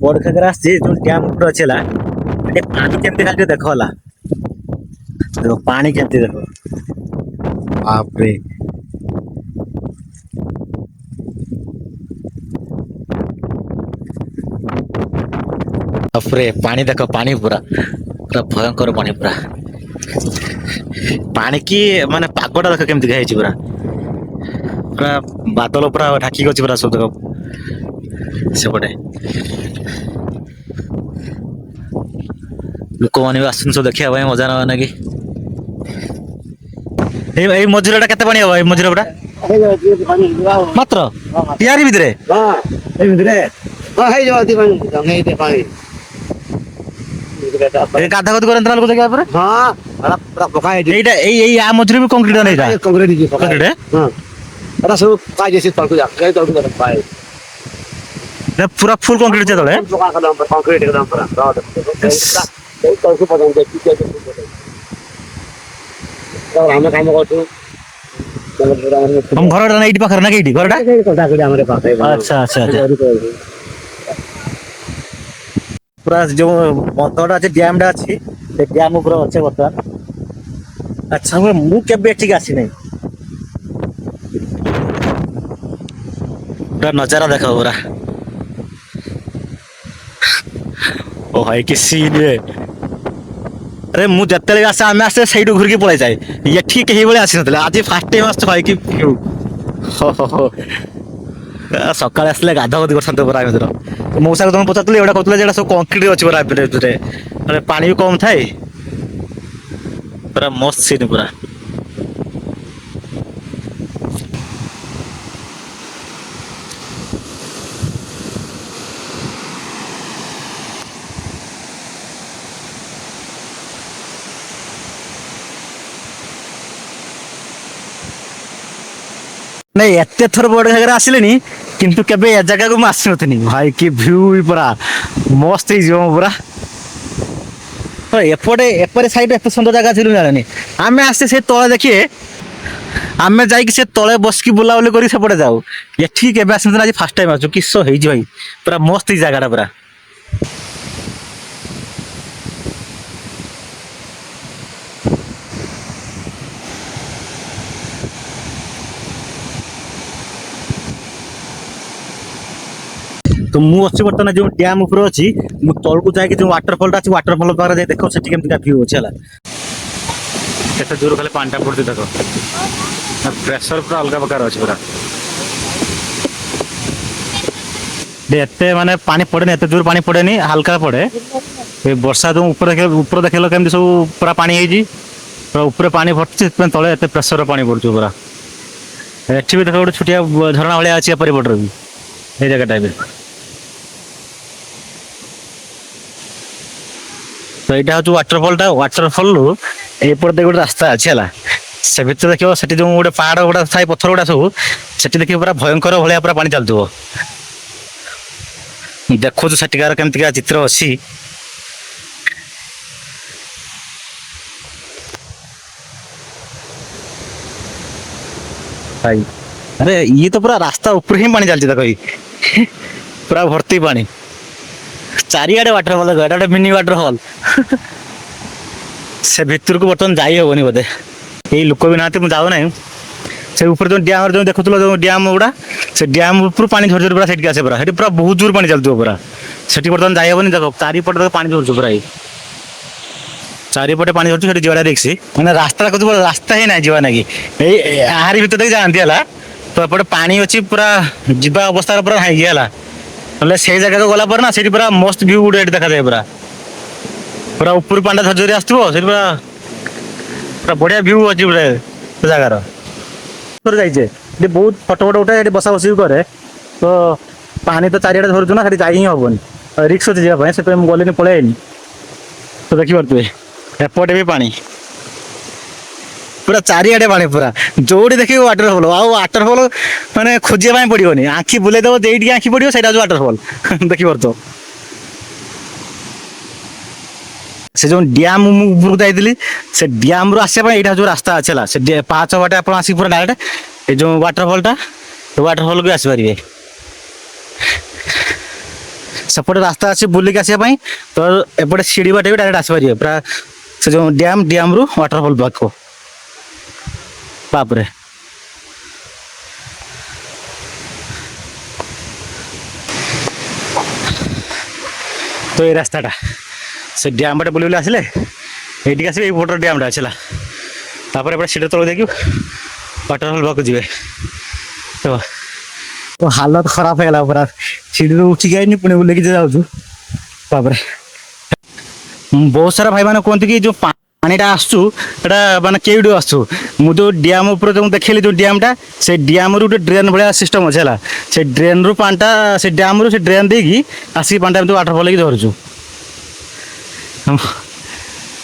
ବଡ ଘାଗରା ଆସିଛି ଯୋଉ ଡ୍ୟାମ ଉପରେ ଅଛି ହେଲା ଏଠି ପାଣି କେମିତି ଖାଲି ଟିକେ ଦେଖ ହେଲା ଦେଖ ପାଣି କେମିତି ଦେଖ ବାପରେ ବାପରେ ପାଣି ଦେଖ ପାଣି ପୁରା ପୁରା ଭୟଙ୍କର ପାଣି ପୁରା ପାଣି କି ମାନେ ପାଗଟା ଦେଖ କେମିତି ହେଇଛି ପୁରା ପୁରା ବାଦଲ ପୁରା ଢାକିକି ଅଛି ପୁରା ସବୁ ଦେଖ ସେପଟେ ଲୋକମାନେ ବି ଆସୁଛନ୍ତି ସବୁ ଦେଖିବା ପାଇଁ ମଜା ନେବା ନାଗି ଏଇ ମଝିରଟା କେତେ ପାଣି ହବ ଏଇ ମଝିର ଗୁଡା ମାତ୍ର ତିଆରି ଭିତରେ ଏଇ ଭିତରେ ଗାଧାଗାଧି କରନ୍ତି ନା ଲୋକ ଦେଖିବା ପରେ ଏଇଟା ଏଇ ଆ ମଝିରେ ବି କଂକ୍ରିଟ ନେଇଟା କଂକ୍ରିଟ ପୁରା ଫୁଲ କଂକ୍ରିଟ ଯେତେବେଳେ ଆମେ କାମ କରୁଛୁ ତମ ଘରଟା ଏଇଠି ପାଖରେ ନା ଏଇଠି ଘରଟା ଆଚ୍ଛା ଆଚ୍ଛା ପୁରା ଯୋଉ ବନ୍ଧଟା ଅଛି ଡ୍ୟାମ ଟା ଅଛି ସେ ଡ୍ୟାମ ଉପରେ ଅଛେ ବର୍ତ୍ତମାନ ଆଚ୍ଛା ମୁଁ କେବେ ଏଠିକି ଆସିନାହିଁ ପୁରା ନଜାରା ଦେଖ ପୁରା ଓ ଭାଇ କି ସିନ୍ ଆରେ ମୁଁ ଯେତେବେଳେ ଆସେ ଆମେ ଆସେ ସେଇଠୁ ଘୁରିକି ପଳେଇ ଯାଏ ଏଠି କେହି ଭଳି ଆସିନଥିଲେ ଆଜି ଫାଷ୍ଟ ଟାଇମ ଆସୁଛୁ ଭାଇ କି ସକାଳେ ଆସିଲେ ଗାଧାଗାଧି କରିଥାନ୍ତେ ପୁରା ଏମିତିର ମଉସାକୁ ତମେ ପଚାରୁଥିଲି ଏଗୁଡ଼ା କହୁଥିଲେ ଯେ ଏଗୁଡ଼ା ସବୁ କଂକ୍ରିଟ ଅଛି ପୁରା ଭିତରେ ପାଣି ବି କମ ଥାଏ ପୁରା ମସ୍ତ ସିନ୍ ପୁରା ନାଇଁ ଏତେ ଥର ବଡ ଘାଗରା ଆସିଲେଣି କିନ୍ତୁ କେବେ ଏ ଜାଗାକୁ ମୁଁ ଆସିନଥିଲି ଭାଇ କି ଭ୍ୟୁ ପୁରା ମସ୍ତ ହେଇଯିବ ପୁରା ଏପଟେ ଏପଟେ ସାଇଡ୍ ଏତେ ସୁନ୍ଦର ଜାଗା ଅଛି ଜାଣିନି ଆମେ ଆସିଛେ ସେ ତଳେ ଦେଖିଏ ଆମେ ଯାଇକି ସେ ତଳେ ବସିକି ବୁଲାବୁଲି କରି ସେପଟେ ଯାଉ ଏଠି କେବେ ଆସିନଥିଲା ଆଜି ଫାଷ୍ଟ ଟାଇମ ଆସୁଛୁ କିସ ହେଇଛି ଭାଇ ପୁରା ମସ୍ତ ହେଇଛି ଜାଗାଟା ପୁରା ତ ମୁଁ ଅଛି ବର୍ତ୍ତମାନ ଯୋଉ ଡ୍ୟାମ ଉପରେ ଅଛି ମୁଁ ତଳକୁ ଯାଇକି ଯୋଉ ୱାଟରଫଲଟା ଅଛି ୱାଟରଫଲ ପାଖରେ ଯାଇ ଦେଖ ସେଠି କେମିତିକା ଭ୍ୟୁ ଅଛି ହେଲା କେତେ ଦୂର ଖାଲି ପାଣିଟା ପଡୁଛି ଦେଖ ପ୍ରେସର ପୁରା ଅଲଗା ପ୍ରକାର ଅଛି ପୁରା ଏତେ ମାନେ ପାଣି ପଡେନି ଏତେ ଦୂର ପାଣି ପଡେନି ହାଲକା ପଡେ ଏ ବର୍ଷା ଯୋଉ ଉପରେ ଦେଖିଲ କେମିତି ସବୁ ପୁରା ପାଣି ହେଇଛି ପୁରା ଉପରେ ପାଣି ଭର୍ତ୍ତି ସେଥିପାଇଁ ତଳେ ଏତେ ପ୍ରେସର ପାଣି ପଡୁଛି ପୁରା ଏଠି ବି ଦେଖ ଗୋଟେ ଛୋଟିଆ ଝରଣା ଭଳିଆ ଅଛି ଏପରିପଟରେ ବି ଏଇ ଜାଗାଟା ବି ତ ଏଇଟା ହଉଛି ୱାଟରଫଲରୁ ଏଇପଟେ ଦେଇ ଗୋଟେ ରାସ୍ତା ଅଛି ହେଲା ସେ ଭିତରେ ଦେଖିବ ସେଠି ଯୋଉ ଗୋଟେ ପାହାଡ ଗୁଡା ଥାଏ ପଥର ଗୁଡା ସବୁ ସେଠି ଦେଖିବ ପୁରା ଭୟଙ୍କର ଭଳିଆ ପୁରା ପାଣି ଚାଲୁଥିବ ଦେଖୁଛୁ ସେଠିକାର କେମିତିକା ଚିତ୍ର ଅଛି ଭାଇ ଆରେ ଇଏ ତ ପୁରା ରାସ୍ତା ଉପରେ ହିଁ ପାଣି ଚାଲିଛି ଦେଖ ପୁରା ଭର୍ତ୍ତି ପାଣି ଚାରିଆଡେ ୱାଟରଫଲ ଦେଖ ଏଟା ଗୋଟେ ମିନି ୱାଟରଫଲ ସେ ଭିତରକୁ ବର୍ତ୍ତମାନ ଯାଇ ହବନି ବୋଧେ ଏଇ ଲୋକ ବି ନାହାନ୍ତି ମୁଁ ଯାଉନାହିଁ ସେ ଉପରେ ଯୋଉ ଡ୍ୟାମ ଯୋଉ ଦେଖୁଥିଲ ଯୋଉ ଡ୍ୟାମ ଗୁଡା ସେ ଡ୍ୟାମ ଉପରୁ ପାଣି ଝରଝର ପୁରା ସେଠିକି ଆସେ ପୁରା ସେଠି ପୁରା ବହୁତ ଜୋର ପାଣି ଚାଲୁଥିବ ପୁରା ସେଠି ବର୍ତ୍ତମାନ ଯାଇ ହବନି ଦେଖ ଚାରିପଟେ ଦେଖ ପାଣି ଝରୁଛୁ ପୁରା ଚାରିପଟେ ପାଣି ଝରୁଛୁ ସେଠି ଯିବାଟା ଦେଖିଛି ମାନେ ରାସ୍ତା କହୁଛୁ ରାସ୍ତା ହିଁ ନାହିଁ ଯିବା ନାଗି ଏଇ ଆହାରି ଭିତରେ ଦେଇକି ଯାଆନ୍ତି ହେଲା ତ ଏପଟେ ପାଣି ଅଛି ପୁରା ଯିବା ଅବସ୍ଥାରେ ପୁରା ହେଇକି ହେଲା ନହେଲେ ସେଇ ଜାଗାକୁ ଗଲା ପରେ ନା ସେଠି ପୁରା ମସ୍ତ ଭ୍ୟୁ ଗୋଟେ ଏଠି ଦେଖାଯାଏ ପୁରା ପୁରା ଉପରୁ ପାଣିଟା ଝରଝରି ଆସୁଥିବ ସେଠି ପୁରା ପୁରା ବଢିଆ ଭ୍ୟୁ ଅଛି ପୁରା ସେ ଜାଗାର ଯାଇଛେ ଏଠି ବହୁତ ଫଟୋ ଉଠାଏ ଏଠି ବସା ବସି କରେ ତ ପାଣି ତ ଚାରିଆଡେ ଧରୁଛୁ ନା ସେଠି ଯାଇ ହିଁ ହବନି ରିକ୍ସ ଅଛି ଯିବା ପାଇଁ ସେଥିପାଇଁ ମୁଁ ଗଲିନି ପଳେଇ ଆଇନି ତ ଦେଖିପାରୁଥିବେ ଏପଟେ ବି ପାଣି ପୁରା ଚାରିଆଡେ ପାଣି ପୁରା ଯୋଉଠି ଦେଖିବ ୱାଟରଫଲ ଆଉ ୱାଟରଫଲ ମାନେ ଖୋଜିବା ପାଇଁ ପଡିବନି ଆଖି ବୁଲେଇ ଦବ ଯେଇଠିକି ଆଖି ପଡିବ ସେଇଟା ହଉଛି ୱାଟରଫଲ ଦେଖିପାରୁଥିବ ସେ ଯୋଉ ଡ୍ୟାମ ମୁଁ ଉପରକୁ ଯାଇଥିଲି ସେ ଡ୍ୟାମ ରୁ ଆସିବା ପାଇଁ ଏଇଟା ଯୋଉ ରାସ୍ତା ଅଛି ହେଲା ସେ ପାହାଚ ବାଟେ ଆପଣ ଆସିକି ପୁରା ଡାଇରେକ୍ଟ ଏଇ ଯୋଉ ୱାଟରଫଲଟା ୱାଟରଫଲକୁ ଆସିପାରିବେ ସେପଟେ ରାସ୍ତା ଅଛି ବୁଲିକି ଆସିବା ପାଇଁ। ତ ଏପଟେ ସିଡ଼ି ବାଟେ ବି ଡାଇରେକ୍ଟ ଆସିପାରିବେ ପୁରା ସେ ଯେଉଁ ଡ୍ୟାମ୍ରୁ ୱାଟରଫଲ୍ ପାଖକୁ। ବାପରେ ତ এই রাস্তাটা সে ড্যাম বাটে বুলি বুলি আসলে এইদিকে আসবে এই পটর ড্যামটা আছে ହେଲା। তারপরে এবার সেটা তলে দেখি ওয়াটারফল পাখକୁ ଯିବେ। তো তো হালত ଖରାପ ହେଇଗଲା ପୁରା ସିଡ଼ିରୁ ଉଠିକି ଆଇନି ପୁଣି ବୁଲିକି ଯାଉଛୁ। ତାପରେ ବହୁତ ସାରା ଭାଇମାନେ କୁହନ୍ତି କି ଯେଉଁ ପାଣିଟା ଆସୁଛୁ ଏଇଟା ମାନେ କେଉଁଠୁ ଆସୁଛୁ। ମୁଁ ଯେଉଁ ଡ୍ୟାମ୍ ଉପରେ ଯେଉଁ ଦେଖେଇଲି ଯେଉଁ ଡ୍ୟାମ୍ଟା ସେ ଡ୍ୟାମ୍ରୁ ଗୋଟେ ଡ୍ରେନ୍ ଭଳିଆ ସିଷ୍ଟମ୍ ଅଛି ହେଲା। ସେ ଡ୍ରେନ୍ରୁ ପାଣିଟା ସେ ଡ୍ୟାମ୍ରୁ ସେ ଡ୍ରେନ୍ ଦେଇକି ଆସିକି ପାଣିଟା ଏମିତି ୱାଟରଫଲ୍ ହେଇକି ଧରୁଛୁ।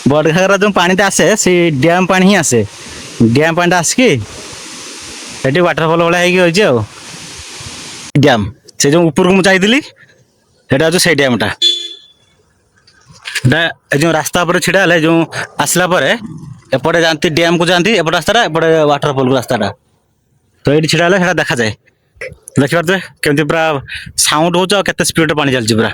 ବଡ଼ଘାଗରା ଯେଉଁ ପାଣିଟା ଆସେ ସେ ଡ୍ୟାମ୍ ପାଣି ହିଁ ଆସେ। ଡ୍ୟାମ୍ ପାଣିଟା ଆସିକି ଏଠି ୱାଟରଫଲ୍ ଭଳିଆ ହେଇକି ରହିଛି ଆଉ। ଡ୍ୟାମ୍ ସେ ଯେଉଁ ଉପରକୁ ମୁଁ ଯାଇଥିଲି ସେଇଟା ହେଉଛି ସେଇ ଡ୍ୟାମ୍ଟା। এটা এই যে রাস্তা উপরে ছিড়া হলে যে আসলা পরে এপটে যাতে ড্যামକୁ যাতে এপট রাস্তাটা এপটে ওয়াটারফলକୁ রাস্তাটা। তো এইটি ছিড়া হলে সেটা দেখা যায়। ଦେଖିପାରୁଥିବେ କେମିତି ପୁରା ସାଉଣ୍ଡ ହେଉଛି ଆଉ କେତେ ସ୍ପିଡ଼ରେ ପାଣି ଚାଲିଛି ପୁରା।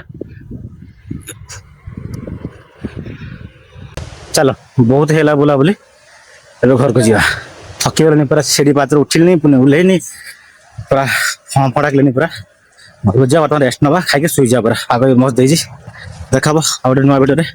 ଚାଲ ବହୁତ ହେଲା ବୁଲାବୁଲି ଏବେ ଘରକୁ ଯିବା। ଥକିଗଲିଣି ପୁରା ସିଡ଼ି ପାଖରୁ ଉଠିଲିନି ପୁଣି ଓହ୍ଲେଇନି ପୁରା ଫମ୍ଫ ଡାକିଲିନି ପୁରା। ଘରକୁ ଯିବା ବର୍ତ୍ତମାନ ରେଷ୍ଟ ନେବା ଖାଇକି ଶୋଇଯିବା ପୁରା। ପାଗ ବି ମସ୍ତ ଦେଇଛି। ଦେଖାବ ଆଉ ଗୋଟେ ନୂଆ ଭିଡ଼ିଓରେ।